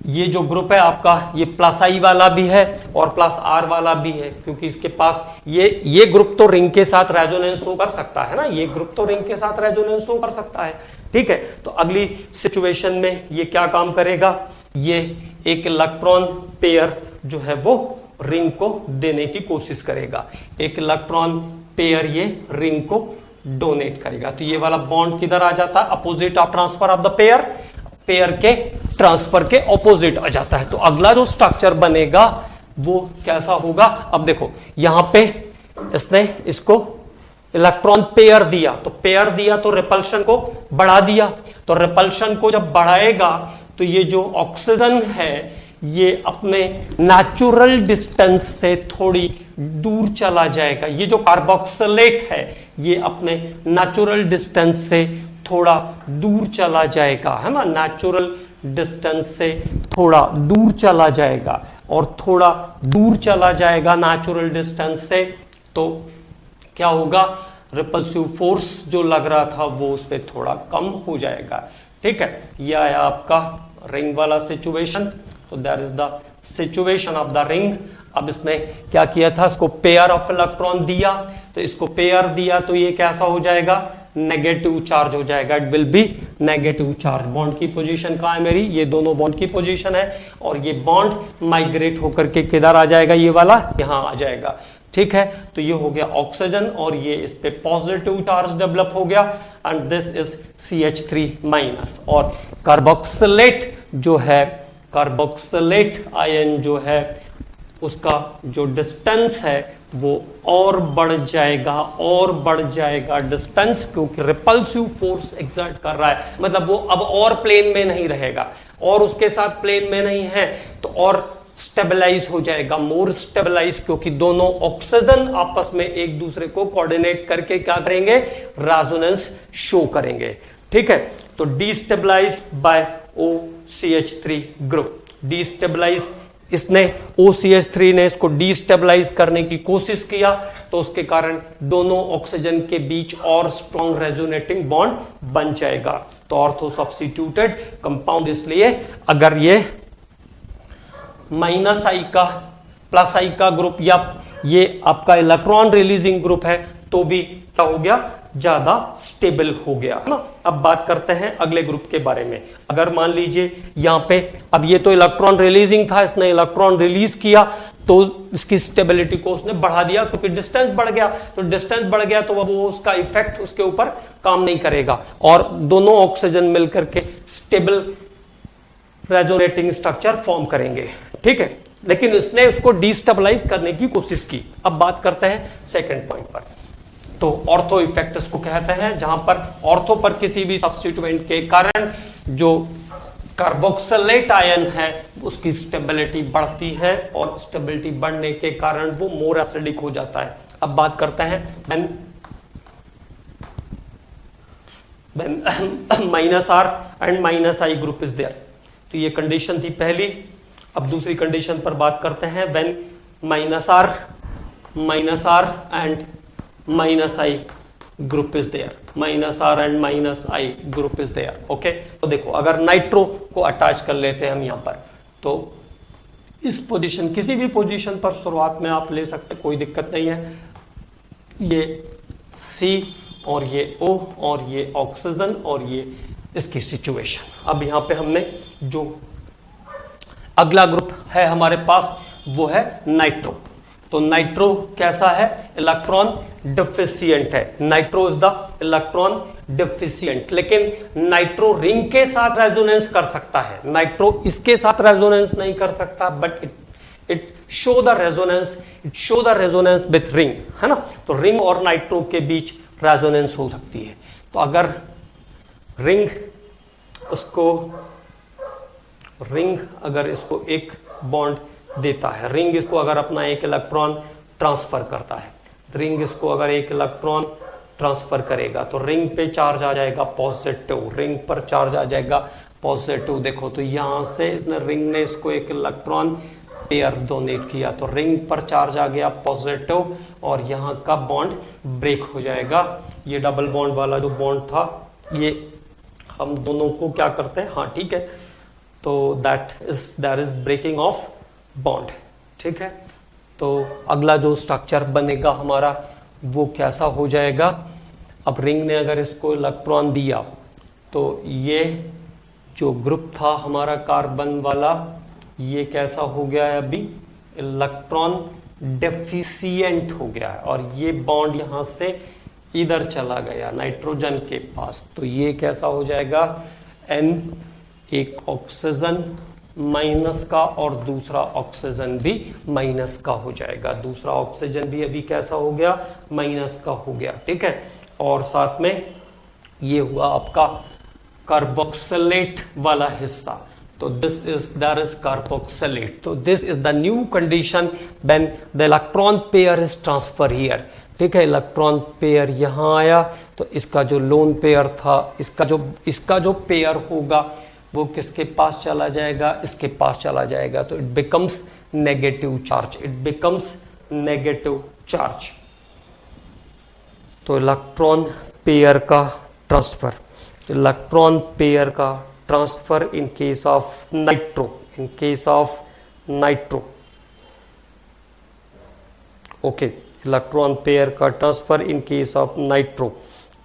ये जो ग्रुप है आपका, ये प्लस आई वाला भी है और प्लस आर वाला भी है, क्योंकि इसके पास ये ग्रुप तो रिंग के साथ रेजोनेंस शो कर सकता है ना, ये ग्रुप तो रिंग के साथ रेजोनेंस शो कर सकता है, ठीक है। तो अगली सिचुएशन में ये क्या काम करेगा, ये एक इलेक्ट्रॉन पेयर जो है वो रिंग को देने की कोशिश करेगा, एक इलेक्ट्रॉन पेयर ये रिंग को डोनेट करेगा। तो ये वाला बॉन्ड किधर आ जाता है, opposite of transfer of the pair, pair के ट्रांसफर के ऑपोजिट आ जाता है। तो अगला जो स्ट्रक्चर बनेगा वो कैसा होगा, अब देखो यहां पे इसने इसको इलेक्ट्रॉन पेयर दिया, तो पेयर दिया तो रिपल्शन को बढ़ा दिया, तो रिपल्शन को जब बढ़ाएगा तो ये जो ऑक्सीजन है ये अपने नेचुरल डिस्टेंस से थोड़ी दूर चला जाएगा। ये जो कार्बोक्सिलेट है ये अपने नेचुरल डिस्टेंस से थोड़ा दूर चला जाएगा, है ना, नेचुरल डिस्टेंस से थोड़ा दूर चला जाएगा, और थोड़ा दूर चला जाएगा नेचुरल डिस्टेंस से, तो क्या होगा, रिपल्सिव फोर्स जो लग रहा था वो उस पर थोड़ा कम हो जाएगा, ठीक है। यह आया आपका रिंग वाला सिचुएशन। तो that is the situation of the ring. अब इसने क्या किया था, इसको पेयर ऑफ इलेक्ट्रॉन दिया, तो इसको पेयर दिया तो ये कैसा हो जाएगा, नेगेटिव चार्ज हो जाएगा, it will be negative charge. Bond की पोजीशन कहां है मेरी, ये दोनों बॉन्ड की पोजीशन है, और ये बॉन्ड माइग्रेट होकर के किधर आ जाएगा, ये वाला यहां आ जाएगा, ठीक है। तो ये हो गया ऑक्सीजन, और ये इस पे पॉजिटिव चार्ज डेवलप हो गया, एंड दिस इज CH3-। और कार्बोक्सिलेट जो है, कार्बोक्सिलेट आयन जो है उसका जो डिस्टेंस है वो और बढ़ जाएगा डिस्टेंस, क्योंकि रिपल्सिव फोर्स एक्सर्ट कर रहा है, मतलब वो अब और प्लेन में नहीं रहेगा, और उसके साथ प्लेन में नहीं है तो और स्टेबलाइज हो जाएगा, मोर स्टेबलाइज, क्योंकि दोनों ऑक्सीजन आपस में एक दूसरे को कोऑर्डिनेट करके क्या करेंगे, रेजोनेंस शो करेंगे, ठीक है। तो destabilize bye OCH3 group, destabilise, इसने OCH3 ने इसको डीस्टेबलाइज करने की कोशिश किया, तो उसके कारण दोनों ऑक्सीजन के बीच और स्ट्रॉन्ग रेजोनेटिंग बॉन्ड बन जाएगा। तो ऑर्थो सब्स्टिट्यूटेड कंपाउंड, इसलिए अगर ये माइनस आई का प्लस आई का ग्रुप या ये आपका इलेक्ट्रॉन रिलीजिंग ग्रुप है तो भी क्या हो गया, ज्यादा स्टेबल हो गया, है ना। अब बात करते हैं अगले ग्रुप के बारे में। अगर मान लीजिए यहाँ पे, अब ये तो इलेक्ट्रॉन रिलीजिंग था, इसने इलेक्ट्रॉन रिलीज किया तो इसकी स्टेबिलिटी को उसने बढ़ा दिया, क्योंकि डिस्टेंस बढ़ गया, तो डिस्टेंस बढ़ गया तो अब वो उसका इफेक्ट उसके ऊपर काम नहीं करेगा, और दोनों ऑक्सीजन मिलकर के स्टेबल रेजोनेटिंग स्ट्रक्चर फॉर्म करेंगे, ठीक है। लेकिन इसने उसको डिस्टेबलाइज करने की कोशिश की। अब बात करते हैं सेकंड पॉइंट पर। तो ऑर्थो इफेक्ट इसको कहते हैं, जहां पर ऑर्थो पर किसी भी सब्स्टिट्यूएंट के कारण जो कार्बोक्सिलेट आयन है उसकी स्टेबिलिटी बढ़ती है, और स्टेबिलिटी बढ़ने के कारण वो मोर एसिडिक हो जाता है। अब बात करते हैं -R and -I group is there. तो ये कंडीशन थी पहली। अब दूसरी कंडीशन पर बात करते हैं, when -R and -I group is there, -R and -I group is there, okay. तो देखो अगर नाइट्रो को अटैच कर लेते हैं हम यहां पर, तो इस पोजीशन, किसी भी पोजीशन पर शुरुआत में आप ले सकते, कोई दिक्कत नहीं है। ये C और ये O और ये ऑक्सीजन और ये इसकी सिचुएशन। अब यहां पे हमने जो अगला ग्रुप है हमारे पास वो है नाइट्रो। तो नाइट्रो कैसा है, इलेक्ट्रॉन डिफिशिएंट है, nitro is the electron deficient. लेकिन नाइट्रो रिंग के साथ रेजोनेंस कर सकता है, नाइट्रो इसके साथ रेजोनेंस नहीं कर सकता, but it show the resonance with ring, है ना। तो रिंग और नाइट्रो के बीच रेजोनेंस हो सकती है। तो अगर रिंग उसको रिंग अगर इसको एक बॉन्ड देता है, रिंग इसको अगर अपना एक इलेक्ट्रॉन ट्रांसफर करता है, रिंग इसको अगर एक इलेक्ट्रॉन ट्रांसफर करेगा तो रिंग पे चार्ज आ जाएगा पॉजिटिव, रिंग पर चार्ज आ जाएगा पॉजिटिव। देखो तो यहां से इसने रिंग ने इसको एक इलेक्ट्रॉन पेयर डोनेट किया तो रिंग पर चार्ज आ गया पॉजिटिव और यहाँ का बॉन्ड ब्रेक हो जाएगा। ये डबल बॉन्ड वाला जो बॉन्ड था ये हम दोनों को क्या करते हैं, हाँ ठीक है, तो that is breaking of bond. ठीक है, तो अगला जो स्ट्रक्चर बनेगा हमारा वो कैसा हो जाएगा। अब रिंग ने अगर इसको इलेक्ट्रॉन दिया तो ये जो ग्रुप था हमारा कार्बन वाला ये कैसा हो गया है, अभी इलेक्ट्रॉन डेफिशिएंट हो गया है और ये बॉन्ड यहां से इधर चला गया नाइट्रोजन के पास, तो ये कैसा हो जाएगा, N एक ऑक्सीजन माइनस का और दूसरा ऑक्सीजन भी माइनस का हो जाएगा, दूसरा ऑक्सीजन भी अभी कैसा हो गया, माइनस का हो गया। ठीक है, और साथ में ये हुआ आपका कार्बोक्सिलेट वाला हिस्सा, तो there is carboxylate, तो this is the new condition when the electron pair is transfer here। ठीक है, इलेक्ट्रॉन पेयर यहां आया तो इसका जो लोन पेयर था, इसका जो पेयर होगा वो किसके पास चला जाएगा, इसके पास चला जाएगा, तो it becomes negative charge, it becomes negative charge. तो इलेक्ट्रॉन पेयर का ट्रांसफर, इलेक्ट्रॉन पेयर का transfer in case of nitro, okay, electron pair का transfer in case of nitro,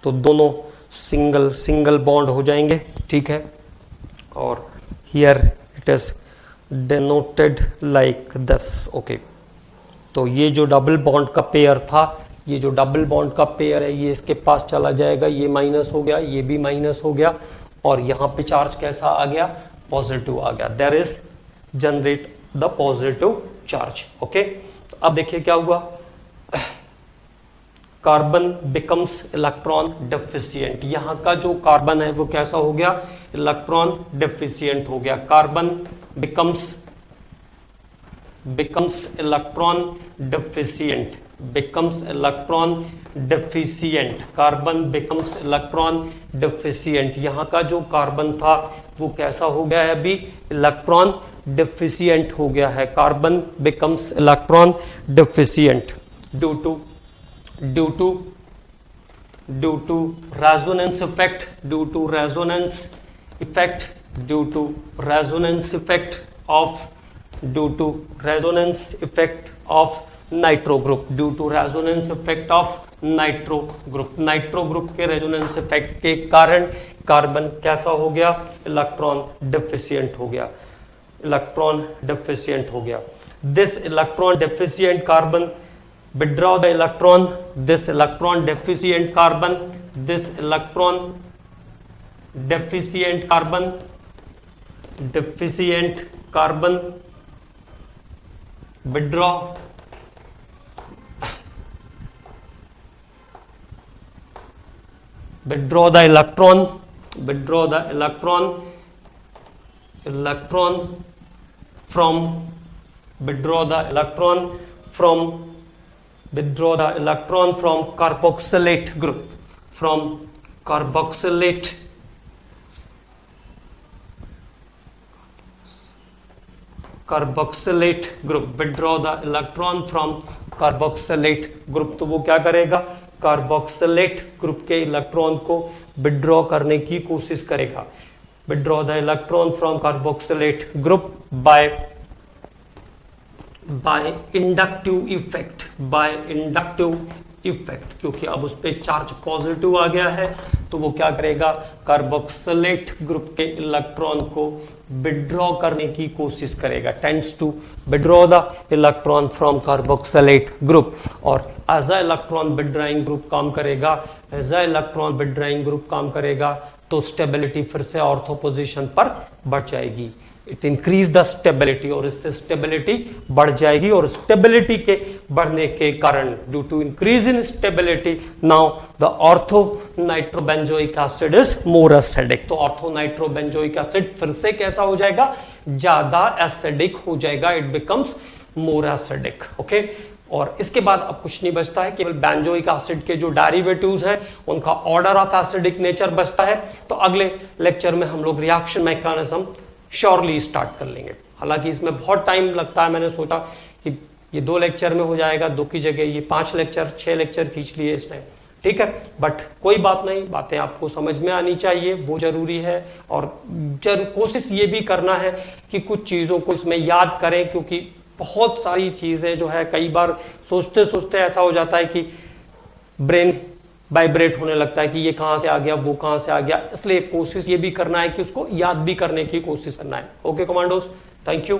तो दोनों सिंगल बॉन्ड हो जाएंगे। ठीक है, और here it is denoted like this. Okay, तो ये जो डबल बॉन्ड का पेयर था, ये जो डबल बॉन्ड का पेयर है ये इसके पास चला जाएगा, ये माइनस हो गया, ये भी माइनस हो गया और यहां पे चार्ज कैसा आ गया, पॉजिटिव आ गया, there is generate the positive charge. Okay, तो अब देखिए क्या हुआ, कार्बन बिकम्स इलेक्ट्रॉन डेफिशिएंट, यहां का जो कार्बन है वो कैसा हो गया, इलेक्ट्रॉन डेफिशिएंट हो गया, carbon becomes electron deficient, carbon becomes electron deficient, यहां का जो कार्बन था वो कैसा हो गया है, अभी इलेक्ट्रॉन डेफिशिएंट हो गया है, carbon becomes electron deficient due to resonance effect, of nitro group, nitro group के रेजोनेंस इफेक्ट के कारण कार्बन कैसा हो गया, इलेक्ट्रॉन डेफिशिएंट हो गया, this electron deficient carbon withdraw the electron, this electron deficient carbon withdraw the electron from carboxylate group, withdraw the electron from carboxylate group, तो वो क्या करेगा, कार्बोक्सिलेट ग्रुप के इलेक्ट्रॉन को विड्रॉ करने की कोशिश करेगा, withdraw the electron from carboxylate group by inductive effect, क्योंकि अब उस पे चार्ज पॉजिटिव आ गया है तो वो क्या करेगा, कार्बोक्सिलेट ग्रुप के इलेक्ट्रॉन को विड्रॉ करने की कोशिश करेगा, tends to withdraw the electron from carboxylate group, और as a electron withdrawing group काम करेगा, तो स्टेबिलिटी फिर से ऑर्थो पोजीशन पर बढ़ जाएगी, इट इंक्रीज द स्टेबिलिटी, और इससे स्टेबिलिटी बढ़ जाएगी, और स्टेबिलिटी के बढ़ने के कारण due to increase in stability now the ortho nitrobenzoic acid is more acidic, तो ऑर्थो नाइट्रोबेंजोइक एसिड फिर से कैसा हो जाएगा, ज्यादा एसिडिक हो जाएगा, it becomes more acidic. Okay, और इसके बाद अब कुछ नहीं बचता है, केवल बेंजोइक एसिड के जो डेरिवेटिव्स हैं उनका ऑर्डर ऑफ एसिडिक नेचर बचता है। तो अगले लेक्चर में हम लोग रिएक्शन मैकेनिज्म श्योरली स्टार्ट कर लेंगे। हालांकि इसमें बहुत टाइम लगता है, मैंने सोचा कि ये 2 लेक्चर में हो जाएगा, 2 की जगह ये 5 लेक्चर 6 लेक्चर खींच लिए इसने, ठीक है, बट कोई बात नहीं, बातें आपको समझ में आनी चाहिए, वो जरूरी है। और कोशिश ये भी करना है कि कुछ चीजों को इसमें याद करें, क्योंकि बहुत सारी चीजें जो है कई बार सोचते सोचते ऐसा हो जाता है कि ब्रेन वाइब्रेट होने लगता है कि ये कहां से आ गया, वो कहां से आ गया। इसलिए कोशिश ये भी करना है कि उसको याद भी करने की कोशिश करना है। Okay commandos, thank you.